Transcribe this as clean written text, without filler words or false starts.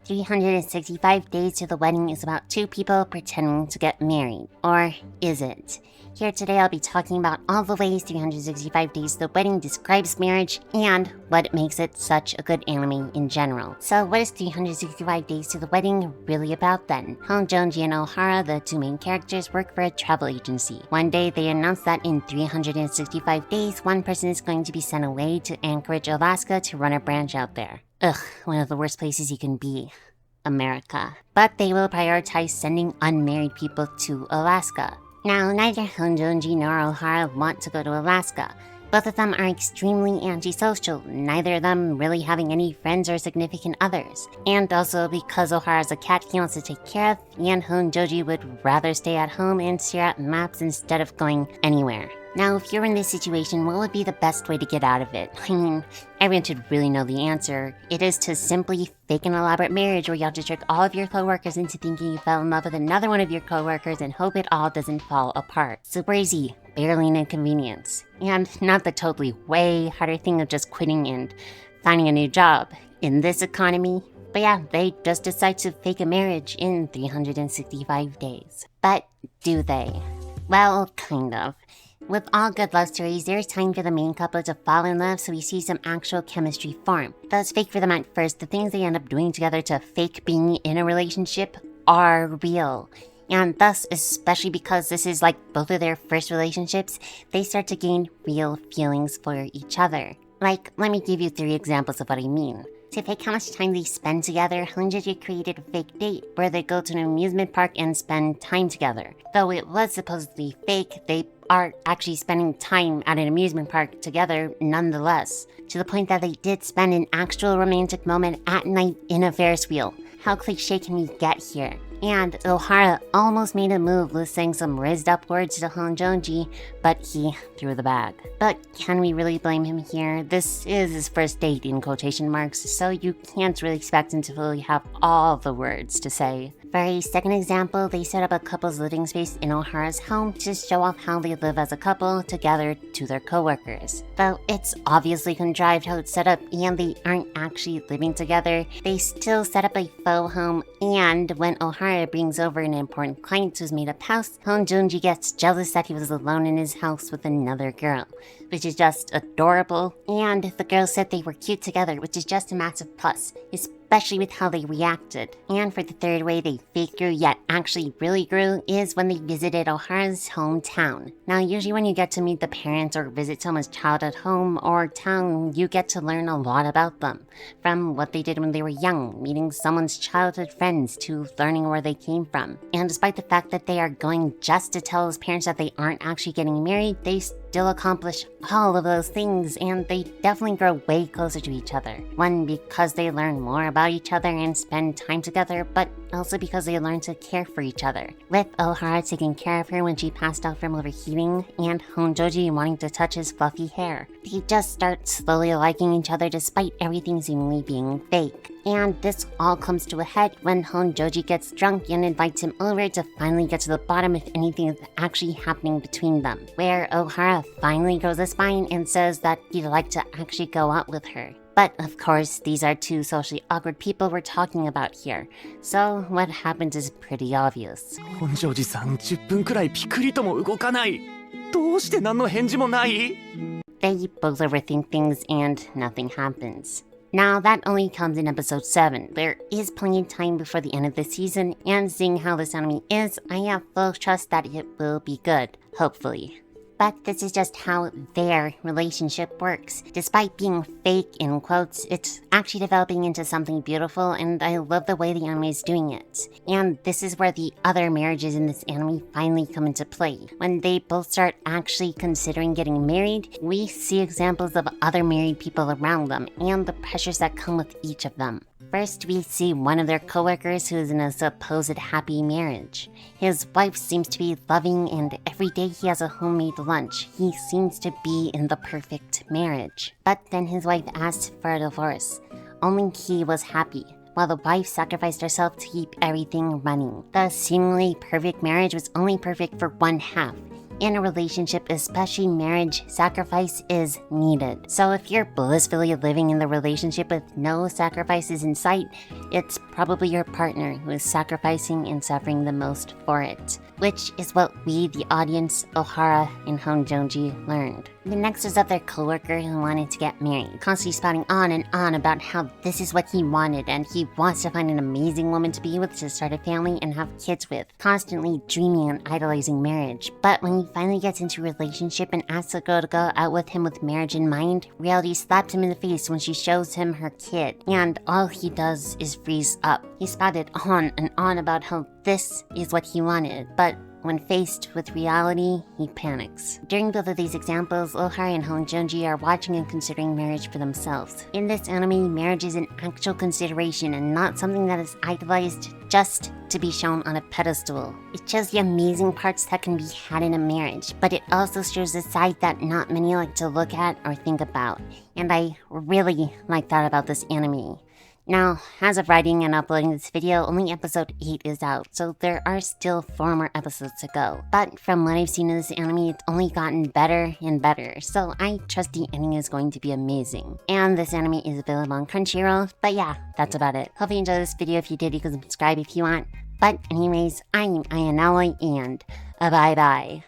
365 Days to the Wedding is about two people pretending to get married. Or is it? Here today I'll be talking about all the ways 365 Days to the Wedding describes marriage and what makes it such a good anime in general. So what is 365 Days to the Wedding really about then? Hon Joji and Ohara, the two main characters, work for a travel agency. One day they announce that in 365 days, one person is going to be sent away to Anchorage, Alaska to run a branch out there. Ugh, one of the worst places you can be. America. But they will prioritize sending unmarried people to Alaska. Now, neither Honjoji nor Ohara want to go to Alaska. Both of them are extremely antisocial, neither of them really having any friends or significant others. And also because Ohara's a cat he wants to take care of, and Honjoji would rather stay at home and stare at maps instead of going anywhere. Now, if you're in this situation, what would be the best way to get out of it? I mean, everyone should really know the answer. It is to simply fake an elaborate marriage where you have to trick all of your coworkers into thinking you fell in love with another one of your coworkers and hope it all doesn't fall apart. Super easy, barely an inconvenience. And not the totally way harder thing of just quitting and finding a new job. In this economy, but yeah, they just decide to fake a marriage in 365 days. But do they? Well, kind of. With all good love stories, there's time for the main couple to fall in love so we see some actual chemistry form. Though it's fake for them at first, the things they end up doing together to fake being in a relationship are real. And thus, especially because this is like both of their first relationships, they start to gain real feelings for each other. Like, let me give you 3 examples of what I mean. To fake how much time they spend together, Honjoji created a fake date where they go to an amusement park and spend time together. Though it was supposedly fake, they are actually spending time at an amusement park together nonetheless, to the point that they did spend an actual romantic moment at night in a Ferris wheel. How cliche can we get here? And Ohara almost made a move with saying some raised up words to Honjoji, but he threw the bag. But can we really blame him here? This is his first date in quotation marks, so you can't really expect him to fully have all the words to say. For a second example, they set up a couple's living space in Ohara's home to show off how they live as a couple together to their coworkers. Though it's obviously contrived how it's set up and they aren't actually living together, they still set up a faux home, and when Ohara brings over an important client to his made-up house, Honjoji gets jealous that he was alone in his house with another girl, which is just adorable, and the girls said they were cute together, which is just a massive plus, especially with how they reacted. And for the third way they fake grew yet actually really grew is when they visited Ohara's hometown. Now, usually when you get to meet the parents or visit someone's childhood home or town, you get to learn a lot about them. From what they did when they were young, meeting someone's childhood friends, to learning where they came from. And despite the fact that they are going just to tell his parents that they aren't actually getting married, they still accomplish all of those things, and they definitely grow way closer to each other. One, because they learn more about each other and spend time together, but also because they learn to care for each other. With Ohara taking care of her when she passed out from overheating, and Honjoji wanting to touch his fluffy hair. They just start slowly liking each other despite everything seemingly being fake. And this all comes to a head when Honjoji gets drunk and invites him over to finally get to the bottom if anything is actually happening between them, where Ohara finally grows a spine and says that he'd like to actually go out with her. But of course, these are two socially awkward people we're talking about here, so what happens is pretty obvious. 本庄司さん10分くらいピクリとも動かない。どうして何の返事もない？ They both overthink things and nothing happens. Now, that only comes in episode 7. There is plenty of time before the end of the season, and seeing how this anime is, I have full trust that it will be good, hopefully. But this is just how their relationship works. Despite being fake, in quotes, it's actually developing into something beautiful, and I love the way the anime is doing it. And this is where the other marriages in this anime finally come into play. When they both start actually considering getting married, we see examples of other married people around them, and the pressures that come with each of them. First, we see one of their coworkers who is in a supposed happy marriage. His wife seems to be loving, and every day he has a homemade lunch. He seems to be in the perfect marriage. But then his wife asked for a divorce. Only he was happy, while the wife sacrificed herself to keep everything running. The seemingly perfect marriage was only perfect for one half. in a relationship, especially marriage, sacrifice is needed. So if you're blissfully living in the relationship with no sacrifices in sight, it's probably your partner who is sacrificing and suffering the most for it, which is what we, the audience, Ohara and Honjonji, learned. The next is of their coworker who wanted to get married, constantly spouting on and on about how this is what he wanted and he wants to find an amazing woman to be with, to start a family and have kids with, constantly dreaming and idolizing marriage. But when he finally gets into a relationship and asks the girl to go out with him with marriage in mind, reality slaps him in the face when she shows him her kid, and all he does is freeze up. He spouted on and on about how this is what he wanted, but when faced with reality, he panics. During both of these examples, Ohara and Honjonji are watching and considering marriage for themselves. In this anime, marriage is an actual consideration and not something that is idolized just to be shown on a pedestal. It shows the amazing parts that can be had in a marriage, but it also shows a side that not many like to look at or think about. And I really like that about this anime. Now, as of writing and uploading this video, only episode 8 is out, so there are still 4 more episodes to go. But from what I've seen in this anime, it's only gotten better and better, so I trust the ending is going to be amazing. And this anime is available on Crunchyroll, but yeah, that's about it. Hope you enjoyed this video. If you did, you can subscribe if you want. But anyways, I'm Ayanoi, and bye-bye.